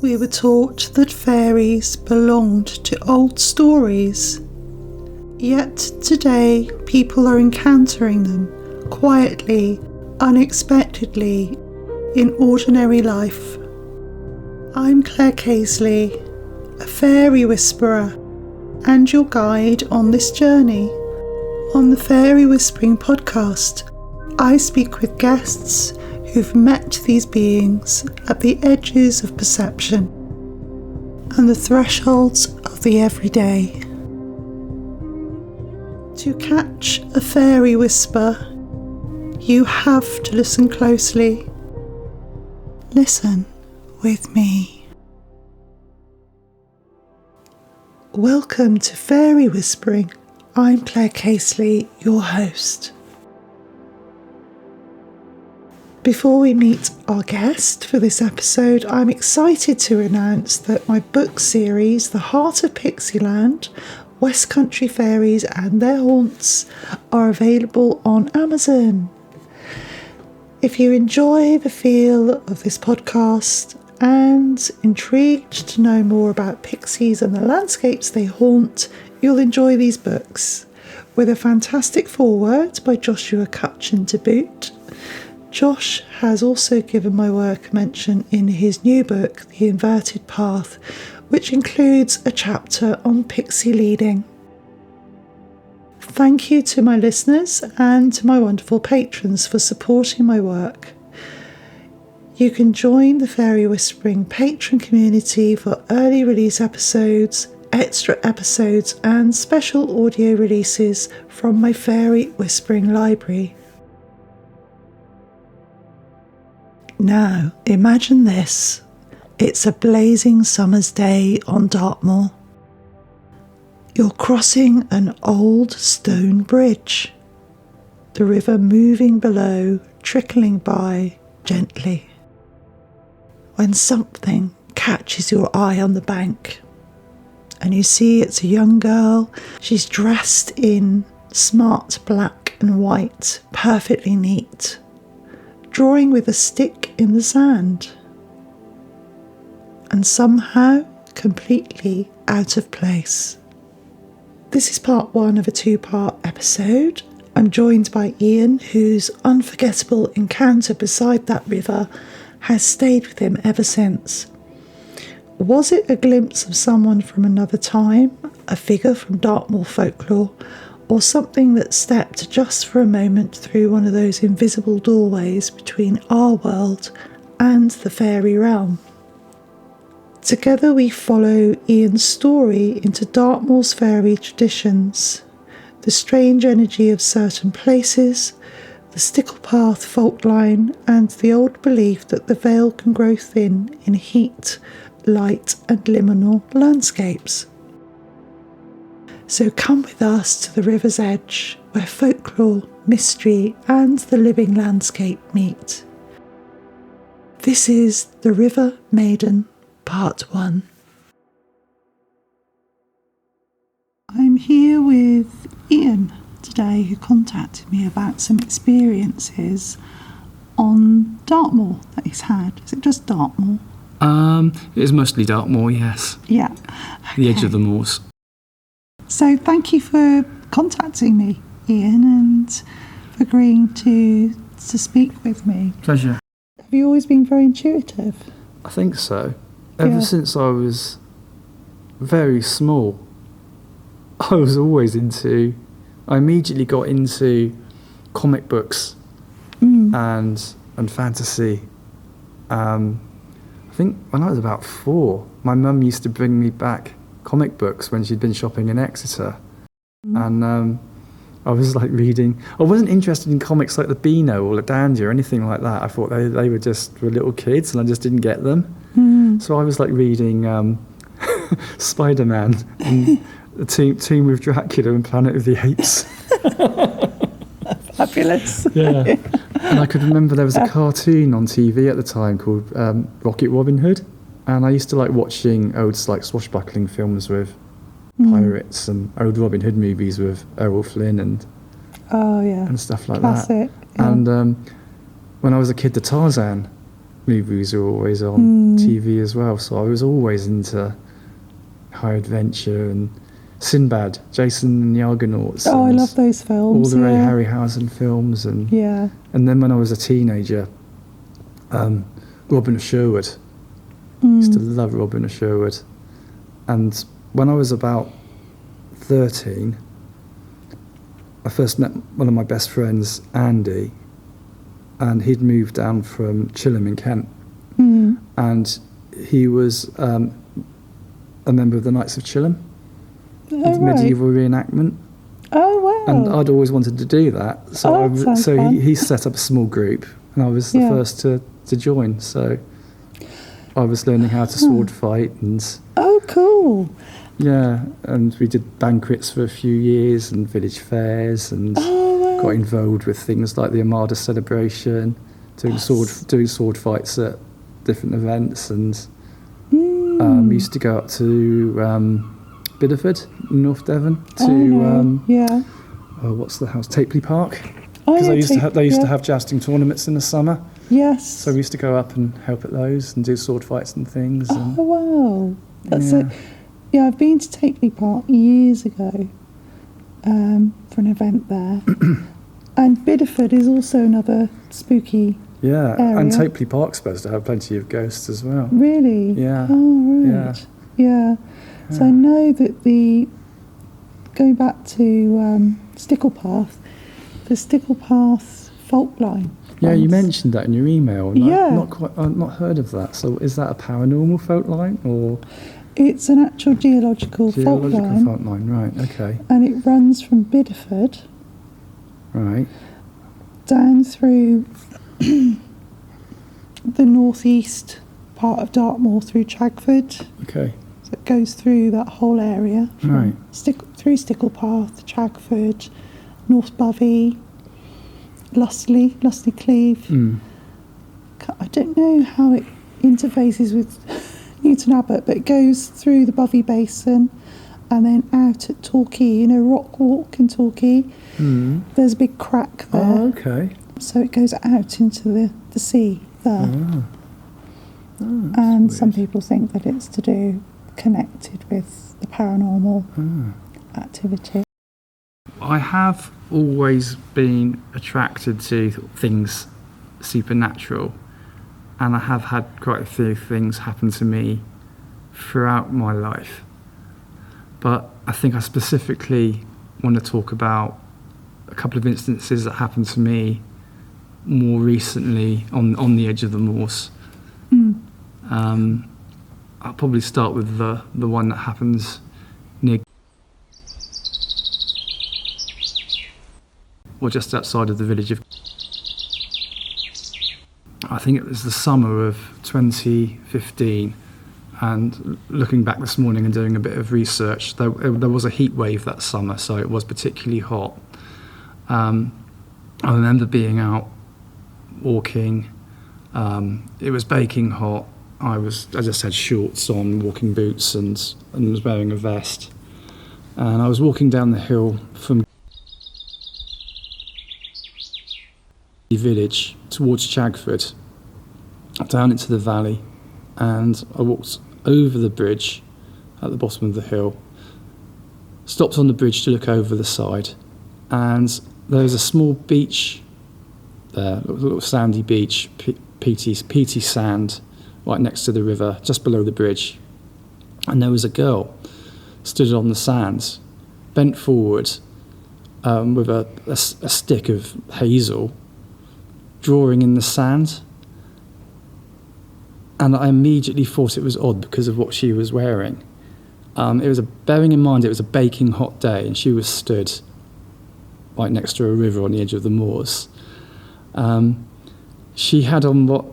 We were taught that fairies belonged to old stories. Yet today people are encountering them quietly, unexpectedly, in ordinary life. I'm Claire Casely, a fairy whisperer and your guide on this journey. On the Fairy Whispering podcast, I speak with guests who've met these beings at the edges of perception and the thresholds of the everyday. To catch a fairy whisper, you have to listen closely. Listen with me. Welcome to Fairy Whispering. I'm Claire Casely, your host. Before we meet our guest for this episode, I'm excited to announce that my book series, The Heart of Pixieland, West Country Fairies and Their Haunts, are available on Amazon. If you enjoy the feel of this podcast and intrigued to know more about pixies and the landscapes they haunt, you'll enjoy these books, with a fantastic foreword by Joshua Cutchin to boot. Josh has also given my work a mention in his new book, The Inverted Path, which includes a chapter on pixie leading. Thank you to my listeners and to my wonderful patrons for supporting my work. You can join the Fairy Whispering patron community for early release episodes, extra episodes and special audio releases from my Fairy Whispering library. Now, imagine this. It's a blazing summer's day on Dartmoor. You're crossing an old stone bridge, the river moving below, trickling by gently, when something catches your eye on the bank, and you see it's a young girl. She's dressed in smart black and white, perfectly neat, drawing with a stick in the sand, and somehow completely out of place. This is part one of a two-part episode. I'm joined by Ian, whose unforgettable encounter beside that river has stayed with him ever since. Was it a glimpse of someone from another time, a figure from Dartmoor folklore, or something that stepped just for a moment through one of those invisible doorways between our world and the fairy realm? Together we follow Ian's story into Dartmoor's fairy traditions, the strange energy of certain places, the Sticklepath fault line, and the old belief that the veil can grow thin in heat, light and liminal landscapes. So come with us to the river's edge, where folklore, mystery and the living landscape meet. This is the River Maiden, Part 1. I'm here with Ian today, who contacted me about some experiences on Dartmoor that he's had. Is it just Dartmoor? It is mostly Dartmoor, yes. Yeah. Okay. The edge of the moors. So thank you for contacting me, Ian, and for agreeing to speak with me. Pleasure. Have you always been very intuitive? I think so. Ever since I was very small, I immediately got into comic books and fantasy. I think when I was about 4, my mum used to bring me back comic books when she'd been shopping in Exeter. And I was like reading. I wasn't interested in comics like the Beano or the Dandy or anything like that. I thought they were just for little kids and I just didn't get them. So I was like reading Spider-Man and the Tomb with Dracula and Planet of the Apes. Fabulous. Yeah. And I could remember there was a cartoon on TV at the time called Rocket Robin Hood. And I used to like watching old like swashbuckling films with pirates and old Robin Hood movies with Errol Flynn and stuff like Classic, that. yeah. And when I was a kid, the Tarzan movies were always on TV as well, so I was always into high adventure and Sinbad, Jason and the Argonauts. Oh, I love those films. All the Ray Harryhausen films, and then when I was a teenager, Robin of Sherwood. Used to love Robin of Sherwood, and when I was about 13, I first met one of my best friends, Andy, and he'd moved down from Chilham in Kent, and he was a member of the Knights of Chilham, the medieval reenactment. Oh wow! And I'd always wanted to do that, so he set up a small group, and I was the first to join. So I was learning how to sword fight, and cool. Yeah, and we did banquets for a few years and village fairs, and got involved with things like the Armada celebration, doing sword fights at different events, and we used to go up to Bideford in North Devon to what's the house, Tapley Park, because they used to have jousting tournaments in the summer. Yes. So we used to go up and help at those and do sword fights and things. Oh wow, that's it. Yeah, I've been to Tapley Park years ago for an event there. And Bideford is also another spooky area. And Tapley Park's supposed to have plenty of ghosts as well. Really? Yeah. Oh, right. Yeah. So I know that going back to Sticklepath, the Sticklepath fault line. Yeah, you mentioned that in your email. And I've not heard of that. So is that a paranormal fault line, or...? It's an actual geological fault line. Geological fault line, right, okay. And it runs from Bideford... Right. Down through the northeast part of Dartmoor through Chagford. Okay. So it goes through that whole area. Right. Through Sticklepath, Chagford, North Bovey, Lustley Cleeve. I don't know how it interfaces with Newton Abbot, but it goes through the Bovey Basin and then out at Torquay, Rock Walk in Torquay. There's a big crack there. Oh, okay. So it goes out into the sea there. And weird. some people think that it's connected with the paranormal activity. I have always been attracted to things supernatural, and I have had quite a few things happen to me throughout my life. But I think I specifically want to talk about a couple of instances that happened to me more recently on the edge of the moors. I'll probably start with the one that happens near, or just outside of the village of, I think it was the summer of 2015, and looking back this morning and doing a bit of research, there was a heat wave that summer, so it was particularly hot. I remember being out walking. It was baking hot. I just had shorts on, walking boots, and was wearing a vest. And I was walking down the hill from the village towards Chagford, down into the valley, and I walked over the bridge at the bottom of the hill, stopped on the bridge to look over the side, and there was a small beach there, a little sandy beach, peaty sand, right next to the river, just below the bridge. And there was a girl stood on the sand, bent forward, with a stick of hazel, drawing in the sand. And I immediately thought it was odd because of what she was wearing. Bearing in mind it was a baking hot day, and she was stood right next to a river on the edge of the moors. She had on what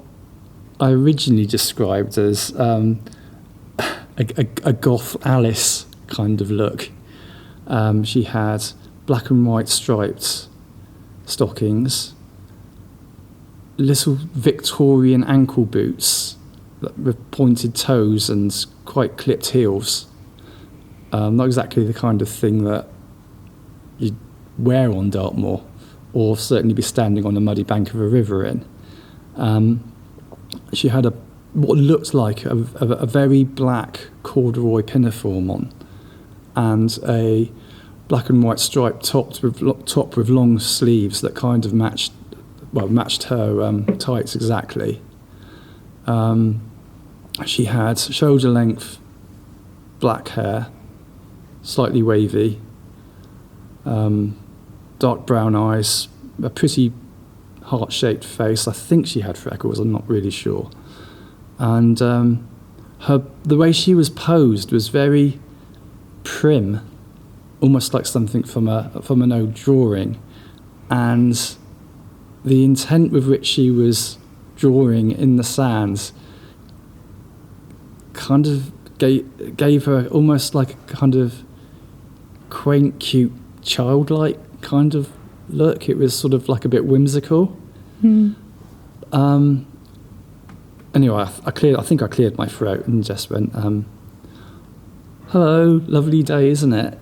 I originally described as a goth Alice kind of look. She had black and white striped stockings, little Victorian ankle boots with pointed toes and quite clipped heels. Not exactly the kind of thing that you'd wear on Dartmoor, or certainly be standing on a muddy bank of a river in. She had what looked like a very black corduroy pinafore on, and a black and white striped top with long sleeves that kind of matched her tights exactly. She had shoulder length black hair, slightly wavy, dark brown eyes, a pretty heart-shaped face. I think she had freckles, I'm not really sure. And the way she was posed was very prim, almost like something from an old drawing. And the intent with which she was drawing in the sand kind of gave her almost like a kind of quaint, cute, childlike kind of look. It was sort of like a bit whimsical. Anyway, I think I cleared my throat and just went, "Hello, lovely day, isn't it?"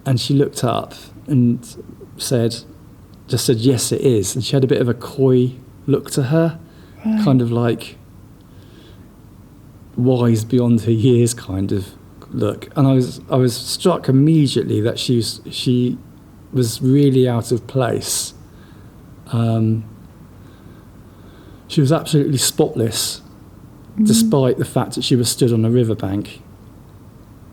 And she looked up and just said, "Yes, it is." And she had a bit of a coy look to her, right. Kind of like wise beyond her years kind of look. And I was struck immediately that she was really out of place. She was absolutely spotless, despite the fact that she was stood on a riverbank.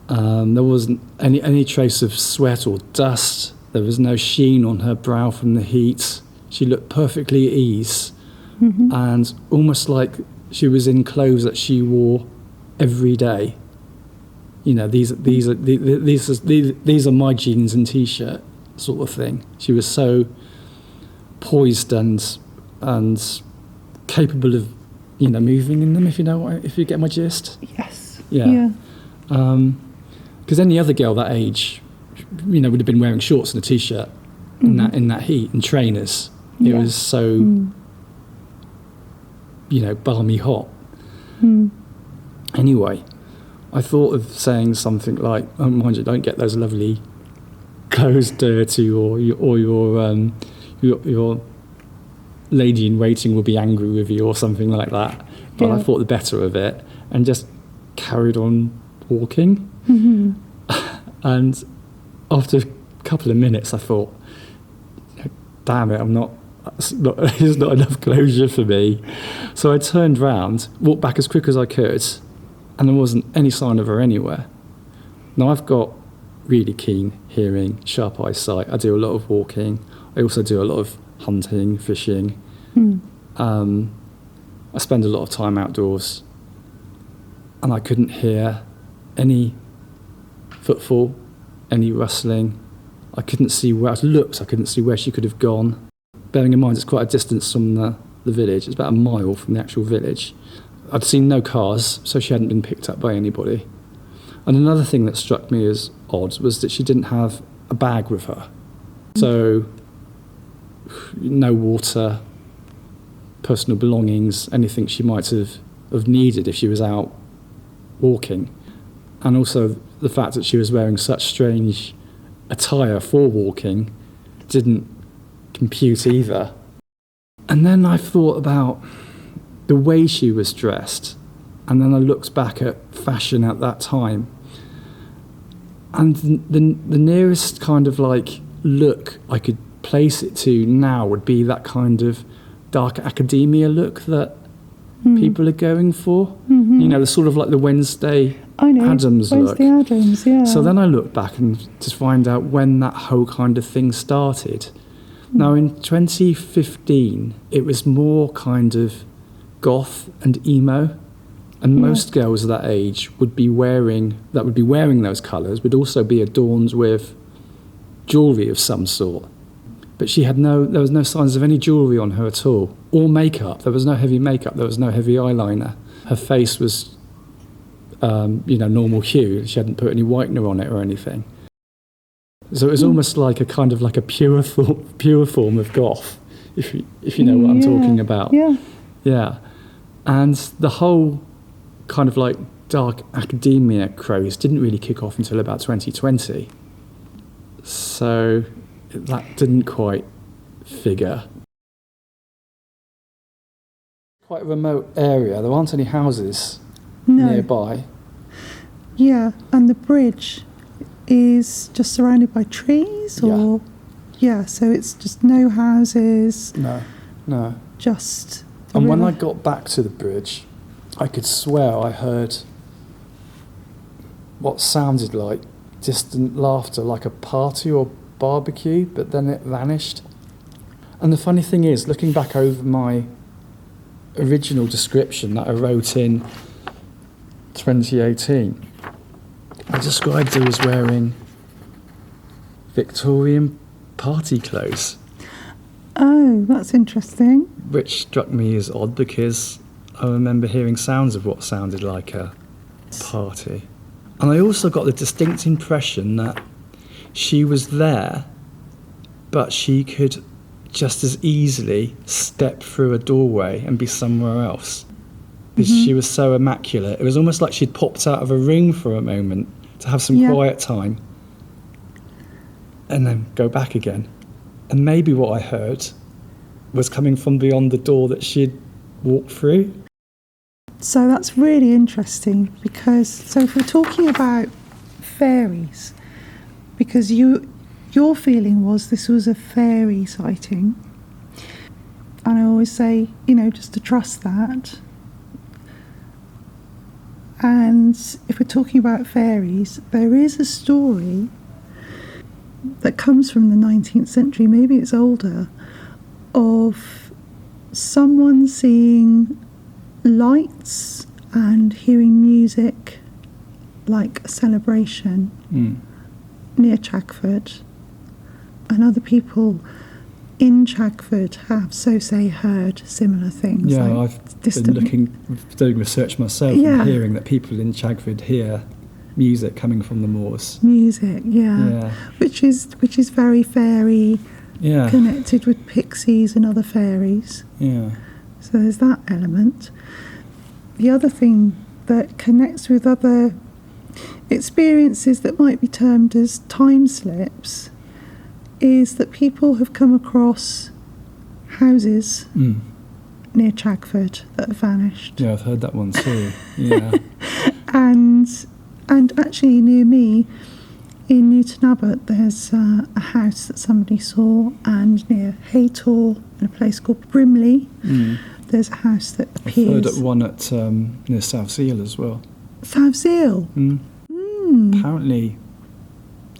There wasn't any trace of sweat or dust. There was no sheen on her brow from the heat. She looked perfectly at ease, and almost like she was in clothes that she wore every day. You know, these are my jeans and t-shirt sort of thing. She was so poised and capable of, moving in them. If you get my gist. Yes. Yeah. Because any other girl that age, would have been wearing shorts and a t-shirt in that heat and trainers. It was so, balmy hot. Anyway, I thought of saying something like, "Oh, mind you, don't get those lovely clothes dirty, or your lady in waiting will be angry with you," or something like that. But I thought the better of it and just carried on walking. And after a couple of minutes, I thought, "Damn it, there's not enough closure for me." So I turned round, walked back as quick as I could, and there wasn't any sign of her anywhere. Now, I've got really keen hearing, sharp eyesight. I do a lot of walking. I also do a lot of hunting, fishing. I spend a lot of time outdoors, and I couldn't hear any footfall, any rustling. I couldn't see where I looked. I couldn't see where she could have gone. Bearing in mind it's quite a distance from the village. It's about a mile from the actual village. I'd seen no cars, so she hadn't been picked up by anybody. And another thing that struck me as odd was that she didn't have a bag with her. So no water, personal belongings, anything she might have needed if she was out walking. And also the fact that she was wearing such strange attire for walking didn't compute either. And then I thought about the way she was dressed, and then I looked back at fashion at that time, and the nearest kind of like look I could place it to now would be that kind of dark academia look that people are going for. The sort of like the Wednesday Addams look. Wednesday Addams, yeah. So then I looked back and to find out when that whole kind of thing started. Now in 2015, it was more kind of goth and emo, and most girls of that age would be wearing those colours, would also be adorned with jewellery of some sort. But there was no signs of any jewellery on her at all, or makeup. There was no heavy makeup, there was no heavy eyeliner. Her face was, normal hue. She hadn't put any whitener on it or anything. So it was almost like a kind of like a pure form of goth, if you know what I'm talking about. Yeah. And the whole kind of like dark academia craze didn't really kick off until about 2020. So that didn't quite figure. quite a remote area. There aren't any houses No. nearby. Yeah, and the bridge is just surrounded by trees, or yeah, so it's just no houses. No. Just. And when I got back to the bridge, I could swear I heard what sounded like distant laughter, like a party or barbecue, but then it vanished. And the funny thing is, looking back over my original description that I wrote in 2018, I described her as wearing Victorian party clothes. Oh, that's interesting. Which struck me as odd because I remember hearing sounds of what sounded like a party. And I also got the distinct impression that she was there, but she could just as easily step through a doorway and be somewhere else. Because she was so immaculate. It was almost like she'd popped out of a room for a moment to have some quiet time and then go back again. And maybe what I heard was coming from beyond the door that she'd walked through. So that's really interesting because, so if we're talking about fairies, because your feeling was this was a fairy sighting, and I always say, just to trust that. And if we're talking about fairies, there is a story that comes from the 19th century, maybe it's older, of someone seeing lights and hearing music like a celebration near Chagford, and other people in Chagford have, so say, heard similar things. Yeah, like I've distant... been doing research myself and hearing that people in Chagford hear music coming from the moors. Music, which is very fairy, connected with pixies and other fairies. Yeah. So there's that element. The other thing that connects with other experiences that might be termed as time slips is that people have come across houses near Chagford that have vanished. Yeah, I've heard that one too. Yeah. And actually near me in Newton Abbot there's a house that somebody saw, and near Haytor in a place called Brimley there's a house that appears. I've heard at one at near South Seal as well. South Seal? Apparently,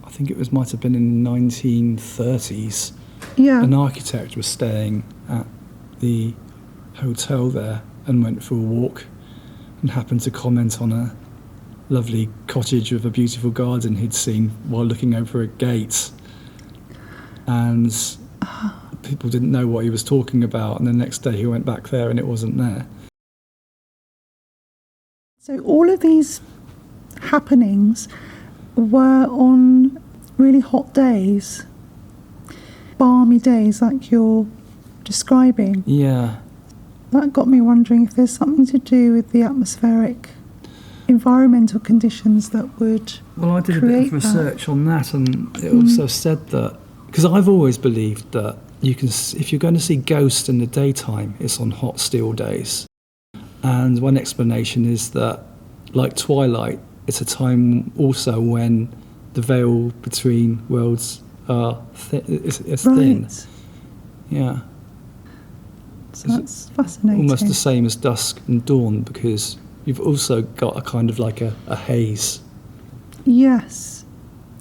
I think it might have been in the 1930s. Yeah. An architect was staying at the hotel there and went for a walk and happened to comment on a lovely cottage with a beautiful garden he'd seen while looking over a gate. And people didn't know what he was talking about, and the next day he went back there and it wasn't there. So all of these happenings were on really hot days, balmy days like you're describing. Yeah. That got me wondering if there's something to do with the atmospheric environmental conditions that would Well, I did a bit of research on that, and it also said that, because I've always believed that you can, if you're going to see ghosts in the daytime, it's on hot, still days. And one explanation is that, like twilight, it's a time also when the veil between worlds is thin. Yeah. So that's fascinating. Almost the same as dusk and dawn, because you've also got a kind of like a haze. Yes.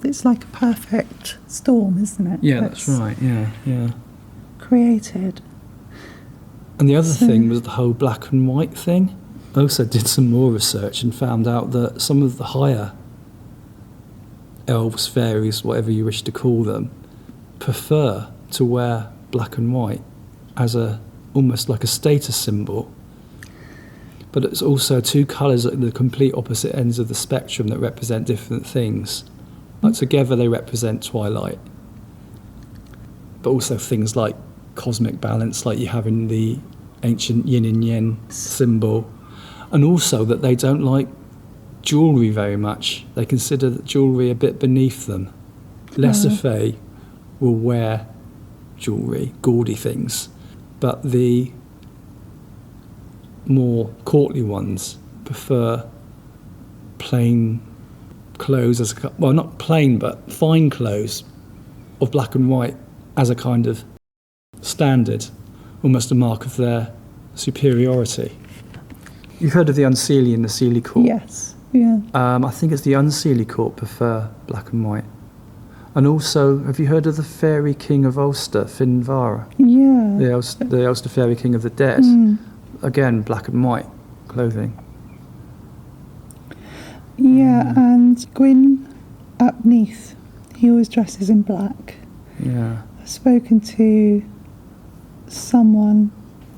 It's like a perfect storm, isn't it? Yeah, that's right. Yeah. Created. And the other thing was the whole black and white thing. I also did some more research and found out that some of the higher elves, fairies, whatever you wish to call them, prefer to wear black and white as almost like a status symbol. But it's also two colours at the complete opposite ends of the spectrum that represent different things. Like together they represent twilight, but also things like cosmic balance, like you have in the ancient yin and yang symbol, and also that they don't like jewellery very much. They consider that jewellery a bit beneath them. Lesser fae will wear jewellery, gaudy things, but the more courtly ones prefer plain clothes well, not plain, but fine clothes of black and white as a kind of standard, almost a mark of their superiority. You've heard of the unseelie and the seelie court? Yes, yeah. I think it's the unseelie court prefer black and white. And also, have you heard of the fairy king of Ulster, Finvara? Yeah. The Ulster fairy king of the dead? Again, black and white clothing. Yeah, and Gwyn ap Neath, he always dresses in black. Yeah. I've spoken to someone,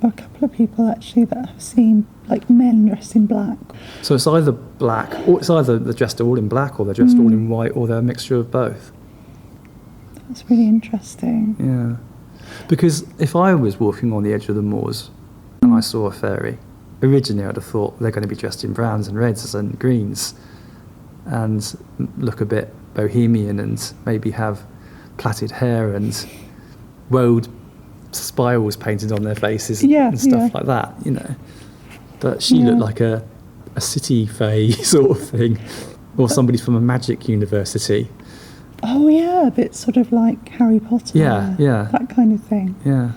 or a couple of people actually, that have seen like men dressed in black. So it's either black, or it's either they're dressed all in black, or they're dressed all in white, or they're a mixture of both. That's really interesting. Yeah. Because if I was walking on the edge of the moors and I saw a fairy, originally I'd have thought they're going to be dressed in browns and reds and greens and look a bit bohemian and maybe have plaited hair and woad spirals painted on their faces and stuff like that, you know. But she looked like a city fae sort of thing, or somebody from a magic university. Oh yeah, a bit sort of like Harry Potter. Yeah, yeah. That kind of thing. Yeah.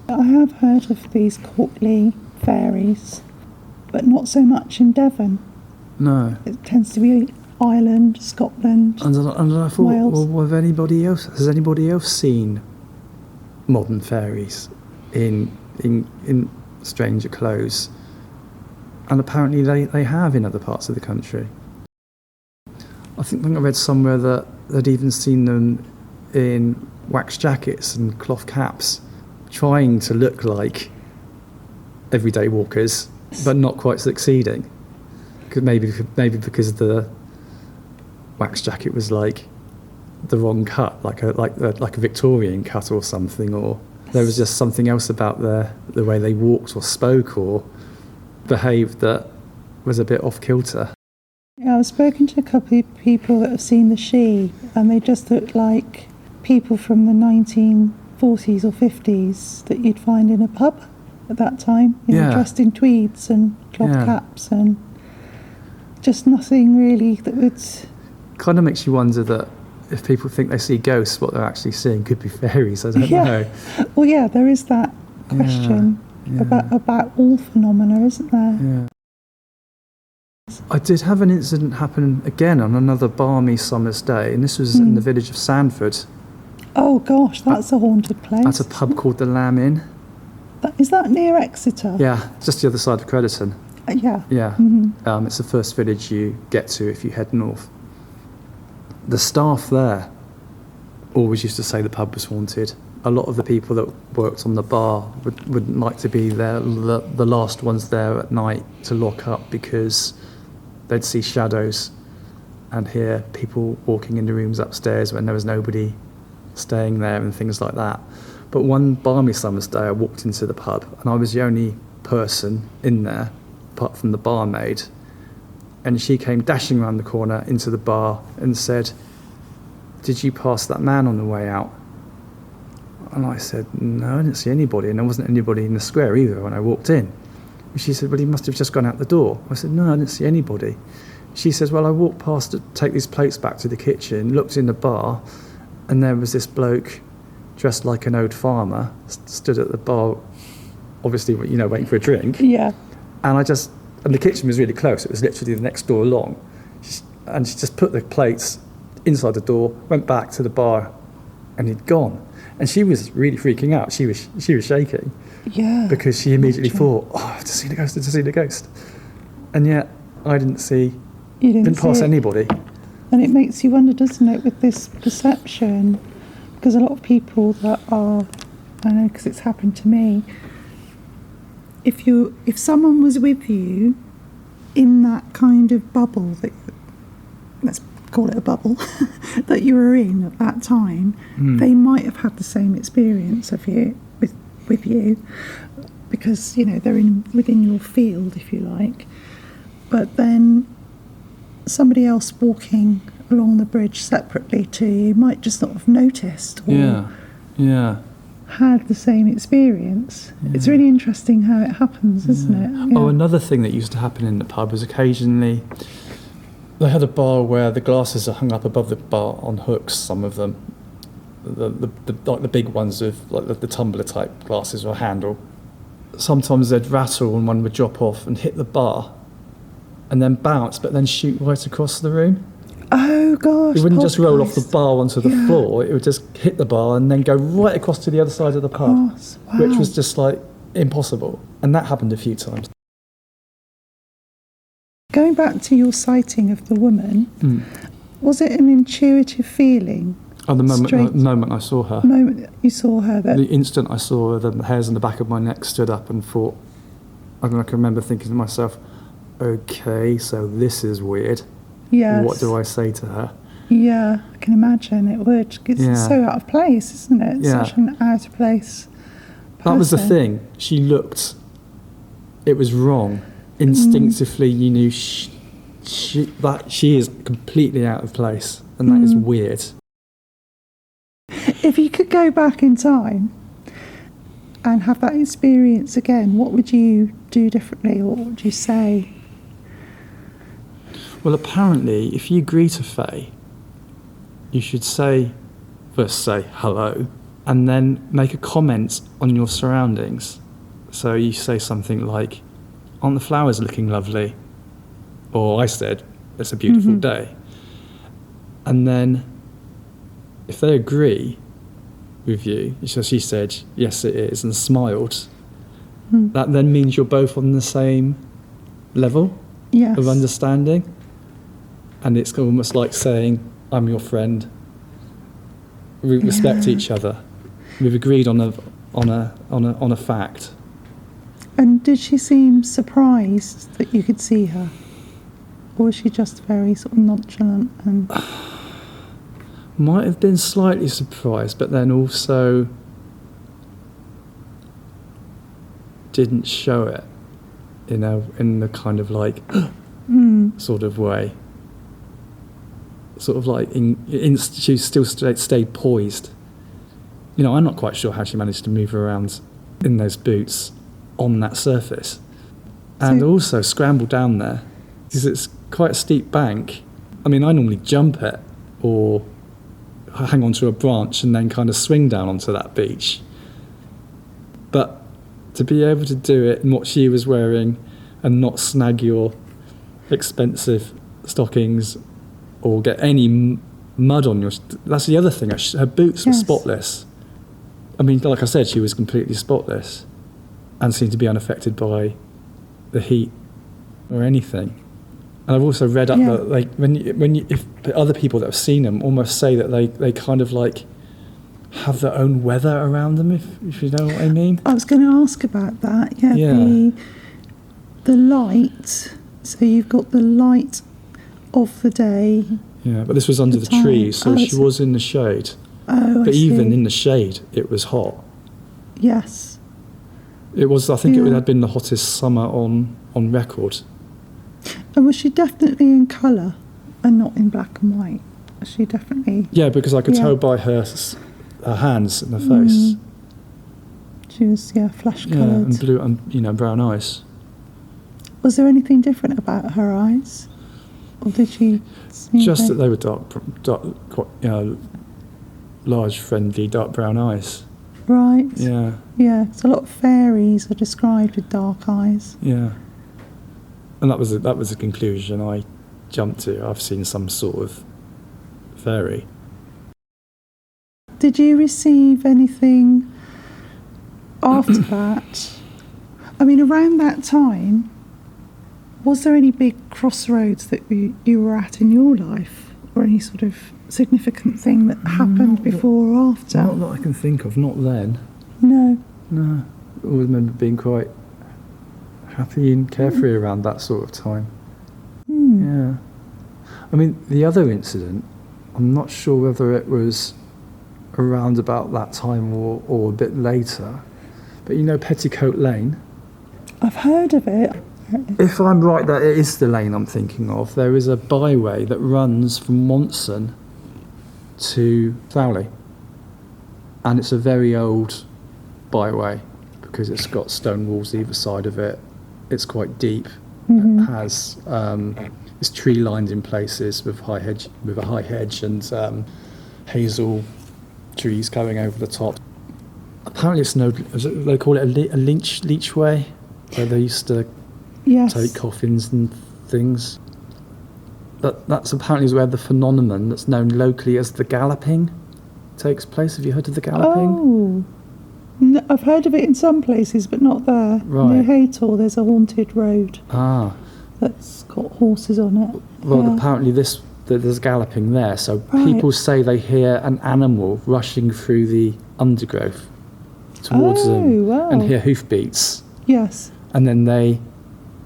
I have heard of these courtly fairies, but not so much in Devon. No. It tends to be Ireland, Scotland, And I thought, Wales. well, has anybody else seen modern fairies in stranger clothes? And apparently they have in other parts of the country. I think I read somewhere that they'd even seen them in wax jackets and cloth caps, trying to look like everyday walkers, but not quite succeeding. Maybe because the wax jacket was like the wrong cut, like a Victorian cut or something, or there was just something else about the way they walked or spoke or behaved that was a bit off kilter. Yeah, I've spoken to a couple of people that have seen the She, and they just look like people from the 1940s or 50s that you'd find in a pub at that time, you know, dressed in tweeds and cloth caps, and just nothing really that would... Kind of makes you wonder that if people think they see ghosts, what they're actually seeing could be fairies. I don't know. Well, yeah, there is that question about all phenomena, isn't there? Yeah. I did have an incident happen again on another balmy summer's day, and this was in the village of Sandford. Oh gosh, that's a haunted place. At a pub called the Lamb Inn. Is that near Exeter? Yeah, just the other side of Crediton. Yeah. Yeah. It's the first village you get to if you head north. The staff there always used to say the pub was haunted. A lot of the people that worked on the bar would like to be there, the last ones there at night to lock up, because they'd see shadows and hear people walking in the rooms upstairs when there was nobody staying there and things like that. But one balmy summer's day I walked into the pub and I was the only person in there apart from the barmaid, and she came dashing around the corner into the bar and said, "Did you pass that man on the way out?" And I said, "No, I didn't see anybody," and there wasn't anybody in the square either when I walked in. And she said, "Well, he must have just gone out the door." I said, "No, I didn't see anybody." She says, "Well, I walked past to take these plates back to the kitchen, looked in the bar, and there was this bloke dressed like an old farmer, stood at the bar, obviously, you know, waiting for a drink." Yeah. And the kitchen was really close. It was literally the next door along. And she just put the plates inside the door, went back to the bar, and he'd gone. And she was really freaking out. She was shaking. Yeah. Because she immediately thought, "Oh, I've just seen a ghost, I've just seen a ghost." And yet I didn't pass anybody. And it makes you wonder, doesn't it, with this perception, because a lot of people that are, I know because it's happened to me, if someone was with you in that kind of bubble, let's call it a bubble, that you were in at that time, they might have had the same experience of you with you, because, you know, they're within your field, if you like. But then somebody else walking along the bridge separately to you might just not have noticed, or had the same experience. Yeah. It's really interesting how it happens, isn't it? Yeah. Oh, another thing that used to happen in the pub was occasionally they had a bar where the glasses are hung up above the bar on hooks, some of them. Like the big ones with like the tumbler type glasses or a handle. Sometimes they'd rattle and one would drop off and hit the bar and then bounce, but then shoot right across the room. Oh gosh! It wouldn't just roll off the bar onto the floor. It would just hit the bar and then go right across to the other side of the pub, Wow. which was just like impossible. And that happened a few times. Going back to your sighting of the woman, was it an intuitive feeling? Oh, the moment I saw her. The moment you saw her, The instant I saw her, the hairs on the back of my neck stood up and thought, I can remember thinking to myself, okay, so this is weird. yes. What do I say to her? Yeah, I can imagine it would. It's so out of place, isn't it? Yeah. Such an out of place person. That was the thing. She looked, it was wrong. Instinctively, you knew that she is completely out of place, and that is weird. If you could go back in time and have that experience again, what would you do differently, or what would you say? Well, apparently, if you greet a fae, you should first say hello, and then make a comment on your surroundings. So you say something like, aren't the flowers looking lovely? Or I said, it's a beautiful day. And then if they agree with you, so she said, yes it is, and smiled, that then means you're both on the same level of understanding. And it's almost like saying, I'm your friend. We respect each other. We've agreed on a fact. And did she seem surprised that you could see her? Or was she just very sort of nonchalant and... Might have been slightly surprised, but then also didn't show it, in the kind of like sort of way. Sort of like she still stayed poised. I'm not quite sure how she managed to move around in those boots on that surface, and also scramble down there because it's quite a steep bank. I mean, I normally jump it or hang onto a branch and then kind of swing down onto that beach. But to be able to do it in what she was wearing and not snag your expensive stockings or get any mud on your... That's the other thing. Her boots were spotless. I mean, like I said, she was completely spotless and seemed to be unaffected by the heat or anything. And I've also read up that if other people that have seen them almost say that they kind of like have their own weather around them, if you know what I mean. I was going to ask about that. The light. So you've got the light of the day. Yeah, but this was under the trees, so she was in the shade. Oh, but even in the shade, it was hot. Yes. It was. I think it had been the hottest summer on record. And was she definitely in colour and not in black and white? Was she definitely... Yeah, because I could tell by her hands and her face. She was, flesh coloured. Yeah, and blue and, brown eyes. Was there anything different about her eyes? Or did she... Just that they were dark, quite, large, friendly, dark brown eyes. Right. Yeah. Yeah, so a lot of fairies are described with dark eyes. Yeah. And that was the conclusion I jumped to. I've seen some sort of fairy. Did you receive anything after that? I mean, around that time, was there any big crossroads that you were at in your life? Or any sort of significant thing that happened before or after? Not that I can think of, not then. No. No. I always remember being quite happy and carefree around that sort of time. Yeah. I mean, the other incident, I'm not sure whether it was around about that time or a bit later, but Petticoat Lane? I've heard of it. If I'm right that it is the lane I'm thinking of, there is a byway that runs from Monson to Fowley. And it's a very old byway because it's got stone walls either side of it. It's quite deep. Mm-hmm. It has it's tree lined in places with a high hedge and hazel trees going over the top. Apparently, they call it a leech way, where they used to take coffins and things. But that's apparently where the phenomenon that's known locally as the galloping takes place. Have you heard of the galloping? Oh, no, I've heard of it in some places, but not there. Right. Near Haytor, there's a haunted road that's got horses on it. Well, apparently there's galloping there, so people say they hear an animal rushing through the undergrowth towards them and hear hoofbeats. Yes. And then they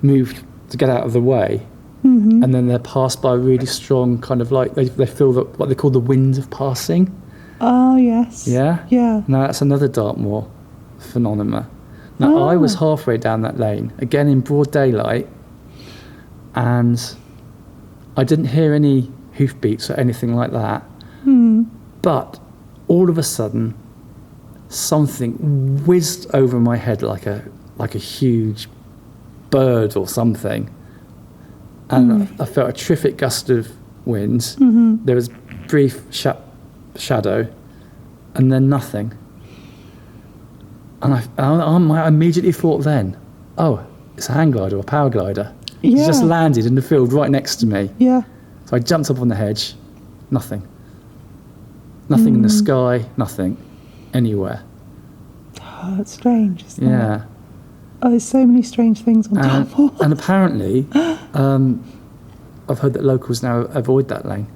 move to get out of the way, and then they're passed by a really strong kind of like, they feel what they call the wind of passing. Oh, yes. Yeah? Yeah. Now, that's another Dartmoor phenomena. Now, I was halfway down that lane, again in broad daylight, and I didn't hear any hoofbeats or anything like that. But all of a sudden, something whizzed over my head like a huge bird or something. And I felt a terrific gust of wind. There was brief shadow, and then nothing. And I immediately thought then, oh, it's a hang glider or a power glider. Yeah. It's just landed in the field right next to me. Yeah. So I jumped up on the hedge, nothing. Nothing in the sky, nothing anywhere. Oh, that's strange, isn't it? Yeah. Oh, there's so many strange things on Dartmoor. And apparently, I've heard that locals now avoid that lane.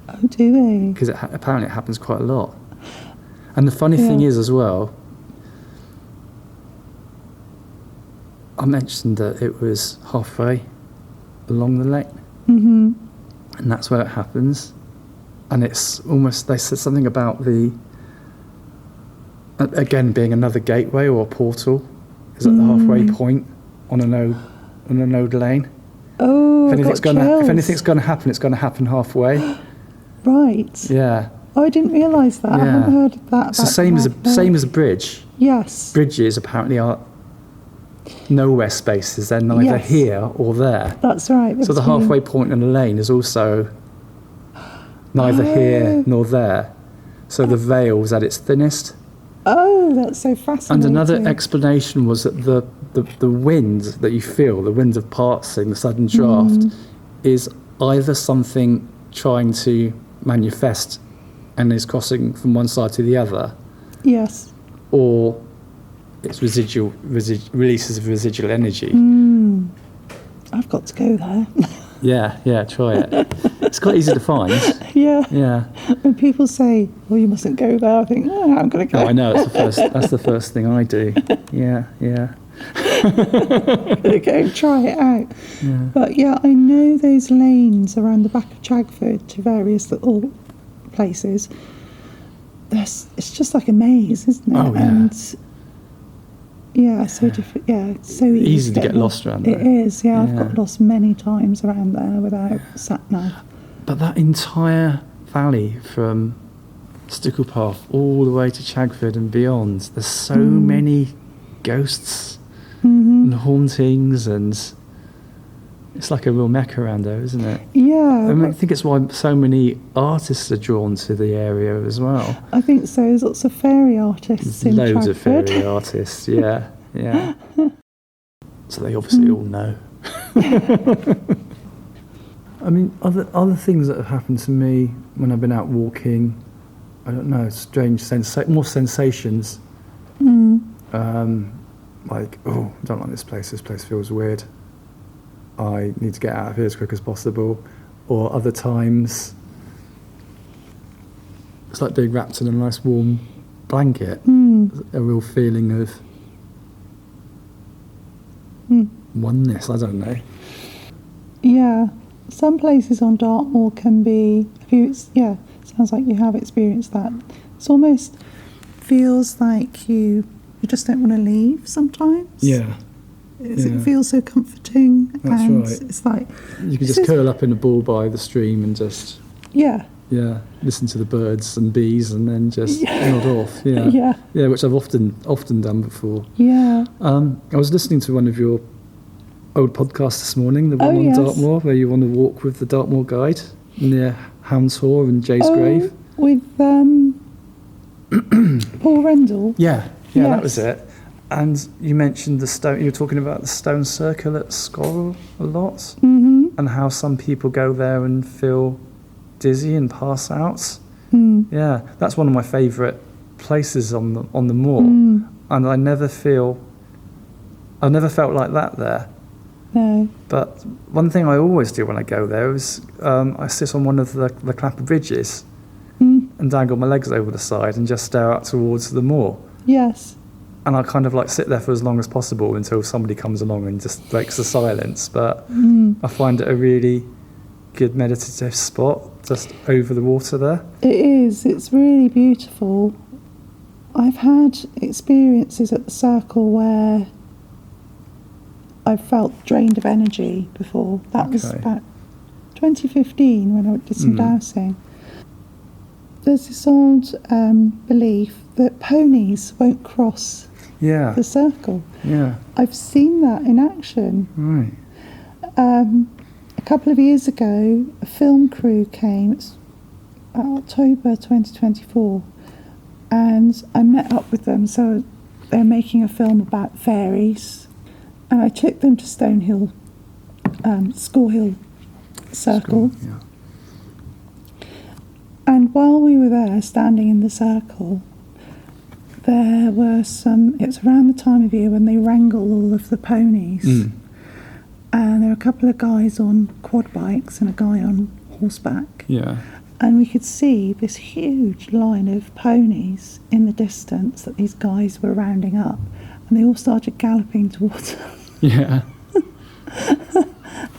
Oh, do they? Because apparently it happens quite a lot. And the funny thing is as well, I mentioned that it was halfway along the lane. And that's where it happens. And it's almost, they said something about again, being another gateway or a portal is at the halfway point on a node lane. Oh, if anything's going to happen, it's going to happen halfway. Right. Yeah. Oh, I didn't realise that. Yeah. I haven't heard of that. It's the same as a bridge. Yes. Bridges apparently are nowhere spaces. They're neither here or there. That's right. So the halfway point in a lane is also neither here nor there. So the veil's at its thinnest. Oh, that's so fascinating. And another explanation was that the wind that you feel, the wind of passing, the sudden draft, is either something trying to manifest and is crossing from one side to the other. Yes. Or it's releases of residual energy. I've got to go there. Yeah, try it. It's quite easy to find. Yeah. When people say, well, you mustn't go there, I think, I'm going to go. Oh, I know, that's the first thing I do. Yeah. I'm going to go try it out. Yeah. But yeah, I know those lanes around the back of Chagford to various little places. It's just like a maze, isn't it? Oh, yeah. And yeah, so different. Yeah, it's so easy to get lost around there. It is. Yeah, I've got lost many times around there without sat nav. But that entire valley from Sticklepath all the way to Chagford and beyond, there's so many ghosts and hauntings, and it's like a real mecca around there, isn't it? Yeah. I think it's why so many artists are drawn to the area as well. I think so. There's lots of fairy artists in loads of Chagford. fairy artists, yeah. So they obviously all know. I mean, other things that have happened to me when I've been out walking, I don't know, strange more sensations. Like, oh, I don't like this place feels weird. I need to get out of here as quick as possible. Or other times, it's like being wrapped in a nice warm blanket. A real feeling of oneness, I don't know. Yeah. Some places on Dartmoor can be, sounds like you have experienced that. It's almost feels like you just don't want to leave sometimes. Yeah. It feels so comforting. That's and right. It's like... You can just curl up in a ball by the stream and just... Yeah. Yeah, listen to the birds and bees and then just nod off. Yeah. Yeah. Yeah, which I've often done before. Yeah. I was listening to one of your old podcasts this morning, the one on yes. Dartmoor, where you want to walk with the Dartmoor guide near Hounds Haw and Jay's Grave. With Paul Rendell. Yeah, Yes. that was it. And you mentioned the stone. You were talking about the stone circle at Scorrell a lot, and how some people go there and feel dizzy and pass out. Yeah, that's one of my favourite places on the moor, and I never felt like that there. No. But one thing I always do when I go there is I sit on one of the clapper bridges and dangle my legs over the side and just stare out towards the moor. Yes. And I kind of like sit there for as long as possible until somebody comes along and just breaks the silence. But I find it a really good meditative spot just over the water there. It is. It's really beautiful. I've had experiences at the Circle where I've felt drained of energy before. That was about 2015 when I did some dowsing. There's this old belief that ponies won't cross the Circle. Yeah. I've seen that in action. Right. A couple of years ago, a film crew came. It's October 2024, and I met up with them. So they're making a film about fairies, and I took them to Stonehill, Score Hill Circle. And while we were there, standing in the circle, there were it's around the time of year when they wrangle all of the ponies. And there were a couple of guys on quad bikes and a guy on horseback. Yeah. And we could see this huge line of ponies in the distance that these guys were rounding up. And they all started galloping towards us. Yeah.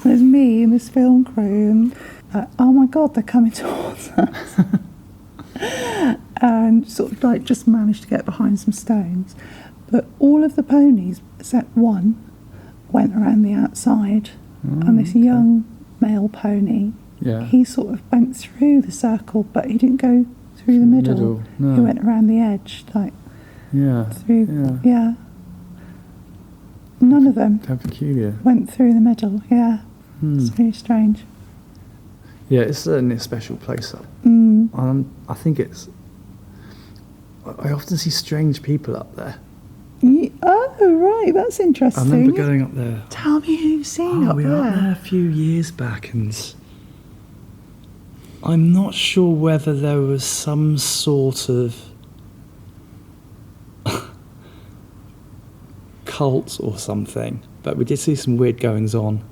There's me and this film crew, and oh my God, they're coming towards us. And sort of like just managed to get behind some stones. But all of the ponies, except one, went around the outside. And this young male pony, he sort of went through the circle, but he didn't go through the middle. No. He went around the edge, like through. Yeah. None of them How peculiar. went through the middle. Yeah. It's very strange. Yeah, it's certainly a special place. I think I often see strange people up there. Oh, right, that's interesting. I remember going up there. Tell me who you've seen up we there. were up there a few years back, and I'm not sure whether there was some sort of cult or something, but we did see some weird goings on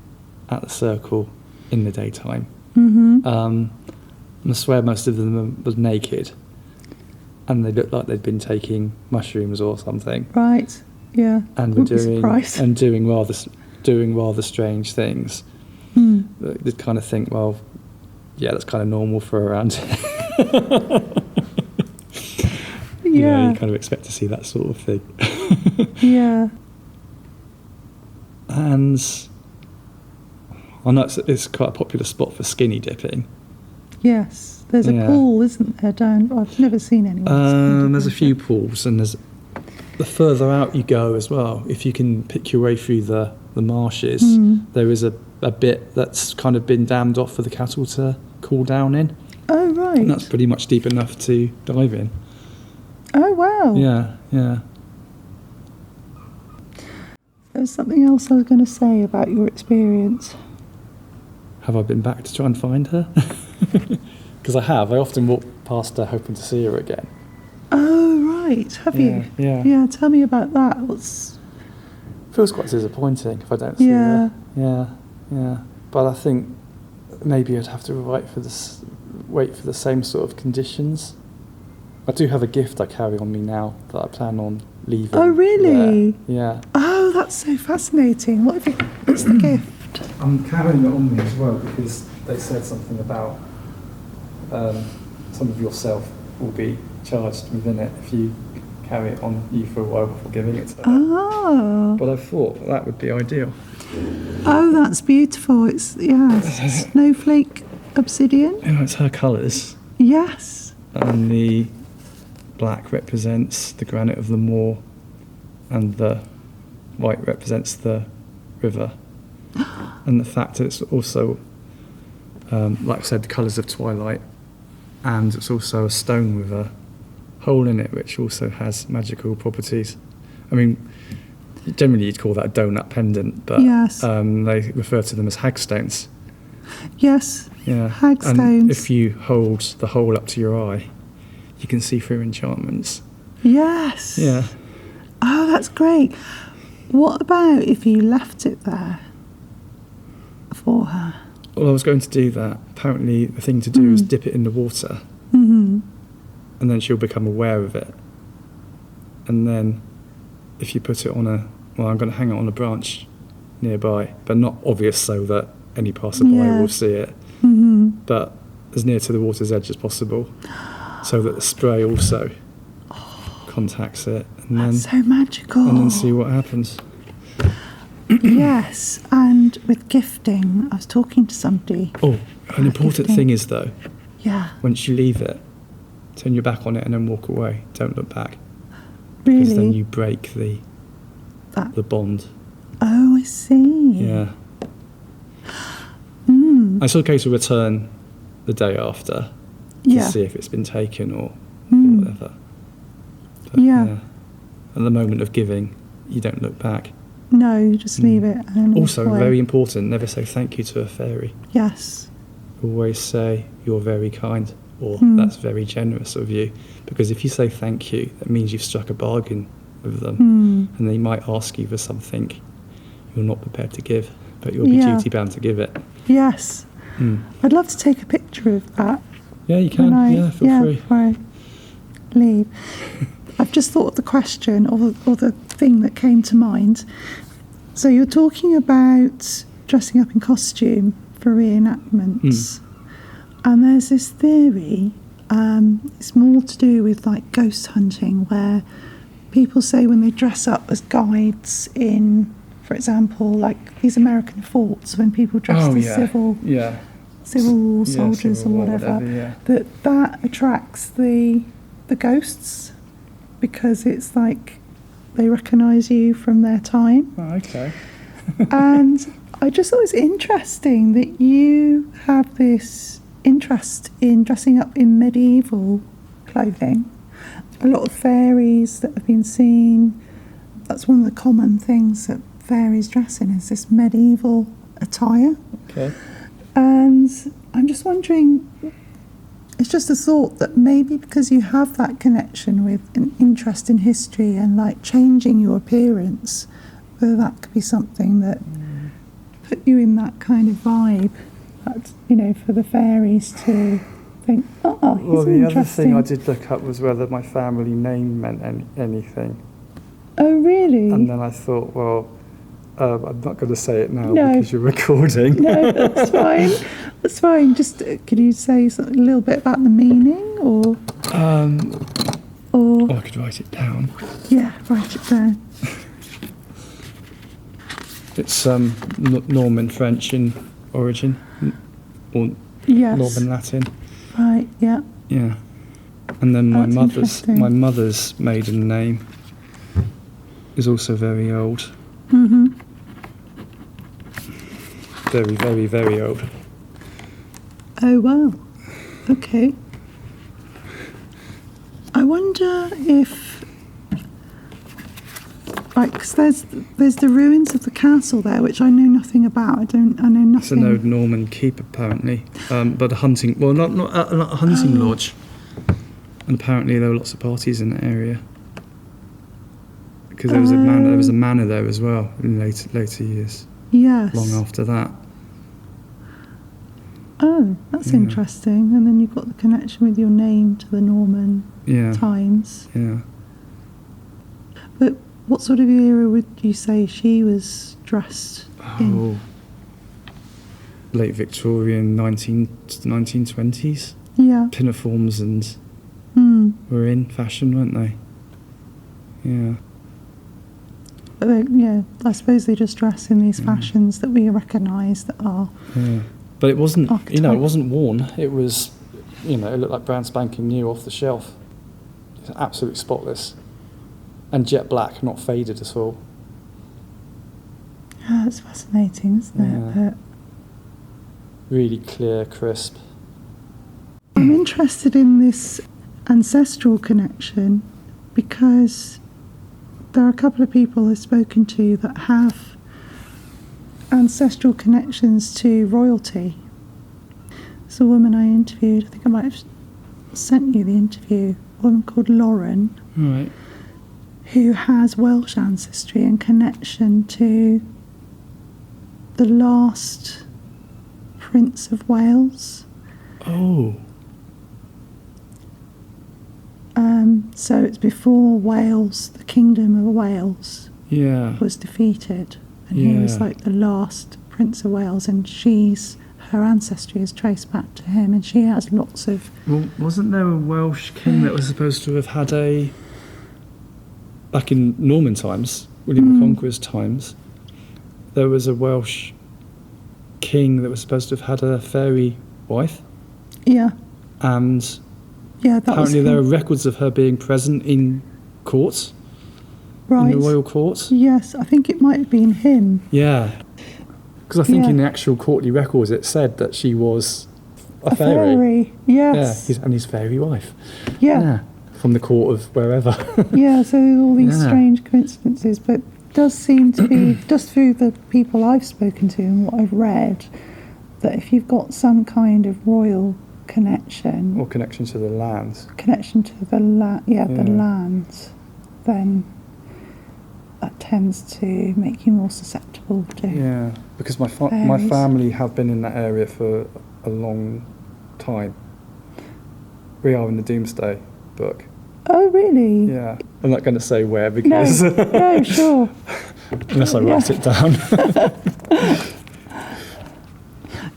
at the circle in the daytime. I swear most of them was naked, and they looked like they'd been taking mushrooms or something. Right. Yeah. And were doing rather strange things. You'd kind of think, well, yeah, that's kind of normal for around here. You kind of expect to see that sort of thing. Yeah. And I know it's quite a popular spot for skinny dipping. Yes, there's a pool, isn't there, down? I've never seen anyone. There's a few pools, and there's the further out you go as well. If you can pick your way through the marshes, there is a bit that's kind of been dammed off for the cattle to cool down in. Oh, right. And that's pretty much deep enough to dive in. Oh, wow. Yeah. There's something else I was going to say about your experience. Have I been back to try and find her? Because I have. I often walk past her hoping to see her again. Oh, right. Have you? Yeah. Yeah, tell me about that. Feels quite disappointing if I don't see her. Yeah. But I think maybe I'd have to wait for the same sort of conditions. I do have a gift I carry on me now that I plan on leaving. Oh, really? Yeah. Oh, that's so fascinating. What's the gift? I'm carrying it on me as well because they said something about some of yourself will be charged within it if you carry it on you for a while before giving it to her. Oh. But I thought that would be ideal. Oh, that's beautiful. It's snowflake obsidian. It's her colours. Yes. And the black represents the granite of the moor, and the white represents the river. And the fact that it's also, like I said, the colours of twilight, and it's also a stone with a hole in it, which also has magical properties. I mean, generally you'd call that a donut pendant, but Yes. they refer to them as hagstones. Yes. Yeah. Hagstones. And if you hold the hole up to your eye, you can see through enchantments. Yes. Yeah. Oh, that's great. What about if you left it there for her? Well, I was going to do that. Apparently, the thing to do is dip it in the water, Mm-hmm. and then she'll become aware of it. And then, if you put it on I'm going to hang it on a branch nearby, but not obvious so that any passerby will see it, Mm-hmm. but as near to the water's edge as possible, so that the spray also contacts it, and That's so magical. then see what happens. Yes, and with gifting, I was talking to somebody. Oh, an important gifting. thing is though, Yeah, once you leave it, turn your back on it and then walk away. Don't look back, because then really. you break the That. bond. Oh, I see. Yeah. Mm. I still go to return the day after to Yeah. see if it's been taken or Mm. whatever. But, Yeah. At the moment of giving, you don't look back. No, you just leave it and Also, walk away. very important, never say thank you to a fairy. Yes. Always say you're very kind, or that's very generous of you. Because if you say thank you, that means you've struck a bargain with them. Mm. And they might ask you for something you're not prepared to give, but you'll be Yeah. duty bound to give it. Yes. Mm. I'd love to take a picture of that. Yeah, you can. Feel free. Before I leave. I've just thought of the question or the thing that came to mind. So you're talking about dressing up in costume for reenactments. And there's this theory, it's more to do with like ghost hunting, where people say when they dress up as guides in, for example, like these American forts, when people dress as civil Yeah. soldiers civil or war, whatever, that attracts the ghosts, because it's like they recognise you from their time. Oh, okay. And I just thought it was interesting that you have this interest in dressing up in medieval clothing. A lot of fairies that have been seen, that's one of the common things that fairies dress in, is this medieval attire. Okay. And I'm just wondering, it's just a thought that maybe because you have that connection with an interest in history and like changing your appearance, whether that could be something that put you in that kind of vibe, that, you know, for the fairies to think, oh, he's Well, the interesting. other thing I did look up was whether my family name meant anything. Oh, really? And then I thought, well, I'm not going to say it now No. because you're recording. No, that's fine. That's fine. Just could you say something, a little bit about the meaning, or Or I could write it down. yeah, write it down. It's Norman French in origin, or Yes. Northern Latin. Right. Yeah. Yeah. And then That's interesting. my mother's maiden name is also very old. Mhm. Very, very, very old. Oh wow. Okay. I wonder if, like, 'cause there's the ruins of the castle there, which I know nothing about. I know It's nothing. an old Norman keep, apparently, but a hunting, well, not a hunting lodge. And apparently there were lots of parties in the area because there was a manor there as well in later years, Yes. long after that. Oh, that's Yeah. interesting. And then you've got the connection with your name to the Norman Yeah, times. yeah. But what sort of era would you say she was dressed in? Oh, late Victorian, 1920s. Yeah. Pinafores and were in fashion, weren't they? Yeah. But yeah, I suppose they just dress in these fashions that we recognise that are. Yeah. But it wasn't, it Archetype. wasn't worn. It was it looked like brand spanking new off the shelf. It's absolutely spotless. And jet black, not faded at all. Oh, that's fascinating, isn't it? Yeah. Really clear, crisp. I'm interested in this ancestral connection because there are a couple of people I've spoken to that have ancestral connections to royalty. There's a woman I interviewed, I think I might have sent you the interview, a woman called Lauren, Right. who has Welsh ancestry and connection to the last Prince of Wales. Oh. So it's before Wales, the Kingdom of Wales, Yeah. was defeated, and he was Yeah. like the last Prince of Wales, and her ancestry is traced back to him, and she has lots of... Well, wasn't there a Welsh king that was supposed to have had back in Norman times, William the Conqueror's times, there was a Welsh king that was supposed to have had a fairy wife, Yeah, and yeah, that apparently was there are him. records of her being present in courts, Right. in the royal courts. Yes, I think it might have been him. Yeah. Because I think Yeah. in the actual courtly records it said that she was a A fairy. fairy, yes. Yeah, and his fairy wife. Yeah. From the court of wherever. Yeah, so all these Yeah. strange coincidences, but it does seem to be, just through the people I've spoken to and what I've read, that if you've got some kind of royal connection, Or connection to the land. connection to the the Yeah. land, then that tends to make you more susceptible to... Yeah, because my Fairies. family have been in that area for a long time. We are in the Doomsday Book. Oh, really? Yeah, I'm not going to say where because No, sure. unless I write it down.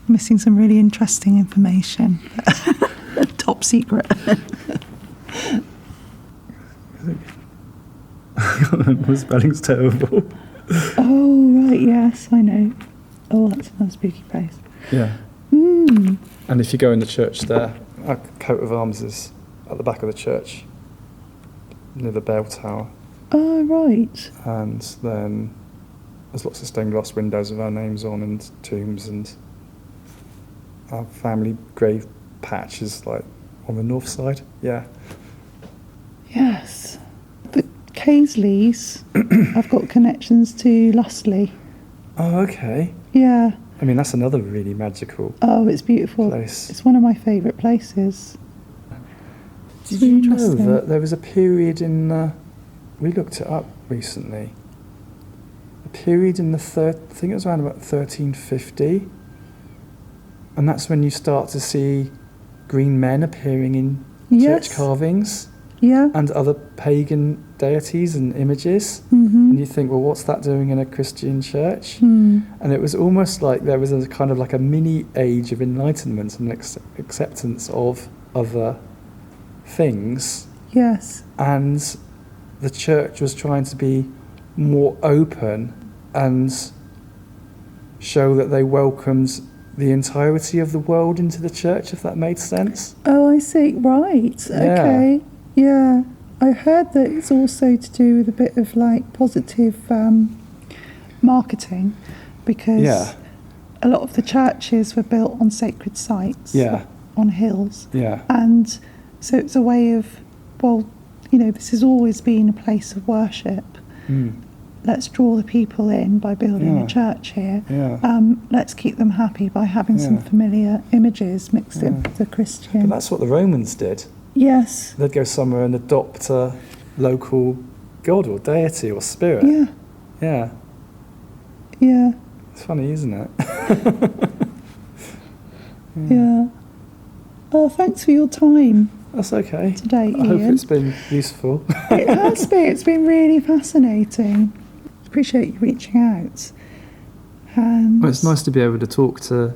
Missing some really interesting information. Top secret. My spelling's terrible. Oh, right, yes, I know. Oh, that's another spooky place. Yeah. Mm. And if you go in the church there, our coat of arms is at the back of the church, near the bell tower. Oh, right. And then there's lots of stained glass windows with our names on and tombs, and our family grave patch is like on the north side. Yeah. Yes. The Caisleys have got connections to Lustley. Oh, okay. Yeah. I mean, that's another really magical Oh, it's beautiful. place. It's one of my favourite places. Did you know Interesting. that there was a period in, we looked it up recently, a period in I think it was around about 1350, and that's when you start to see green men appearing in Yes. church carvings Yeah. and other pagan deities and images. Mm-hmm. And you think, well, what's that doing in a Christian church? Mm. And it was almost like there was a kind of like a mini age of enlightenment and acceptance of other things, Yes. and the church was trying to be more open and show that they welcomed the entirety of the world into the church, if that made sense. Oh, I see. Right. Yeah. Okay. Yeah. I heard that it's also to do with a bit of like positive marketing, because Yeah. a lot of the churches were built on sacred sites, Yeah. on hills, Yeah. and so it's a way of, well, this has always been a place of worship. Mm. Let's draw the people in by building Yeah. a church here. Yeah. Let's keep them happy by having some Yeah. familiar images mixed in Yeah. with the Christian. But that's what the Romans did. Yes. They'd go somewhere and adopt a local god or deity or spirit. Yeah. Yeah. Yeah. It's funny, isn't it? Yeah. Oh, thanks for your time That's okay. today, I hope Ian. it's been useful. It has been. It's been really fascinating. Appreciate you reaching out. And Well, it's nice to be able to talk to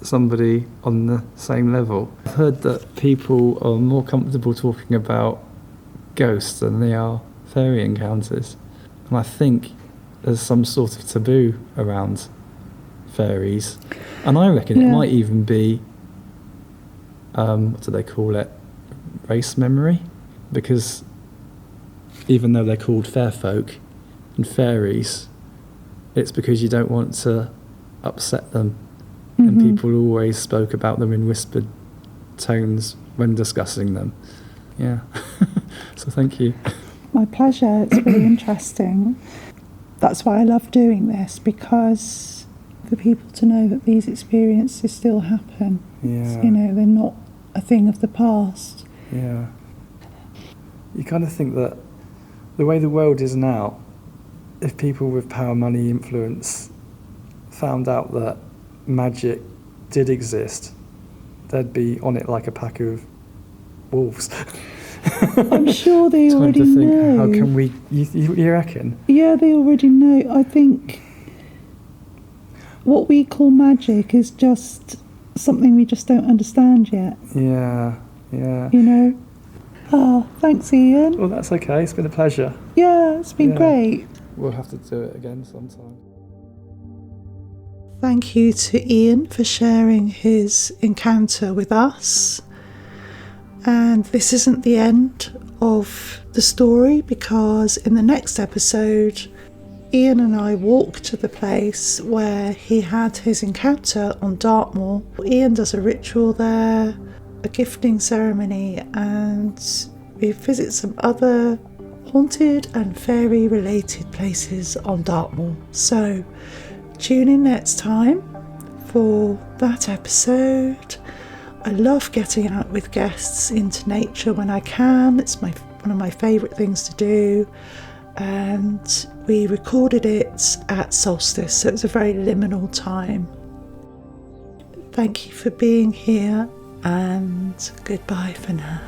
somebody on the same level. I've heard that people are more comfortable talking about ghosts than they are fairy encounters. And I think there's some sort of taboo around fairies. And I reckon it Yeah. might even be what do they call it? Race memory? Because even though they're called fair folk and fairies, it's because you don't want to upset them. And people always spoke about them in whispered tones when discussing them. Yeah. So thank you. My pleasure. It's really interesting. That's why I love doing this, because for people to know that these experiences still happen. Yeah. You know, they're not a thing of the past. Yeah. You kind of think that the way the world is now, if people with power, money, influence found out that magic did exist, they'd be on it like a pack of wolves. I'm sure they Time already to think, know. how can we? You reckon? Yeah, they already know. I think what we call magic is just something we just don't understand yet. Yeah, yeah. You know? Oh, thanks, Ian. Well, that's okay. It's been a pleasure. Yeah, it's been great. We'll have to do it again sometime. Thank you to Ian for sharing his encounter with us. And this isn't the end of the story, because in the next episode, Ian and I walk to the place where he had his encounter on Dartmoor. Ian does a ritual there, a gifting ceremony, and we visit some other haunted and fairy related places on Dartmoor. So tune in next time for that episode. I love getting out with guests into nature when I can. It's one of my favourite things to do. And we recorded it at solstice, so it was a very liminal time. Thank you for being here, and goodbye for now.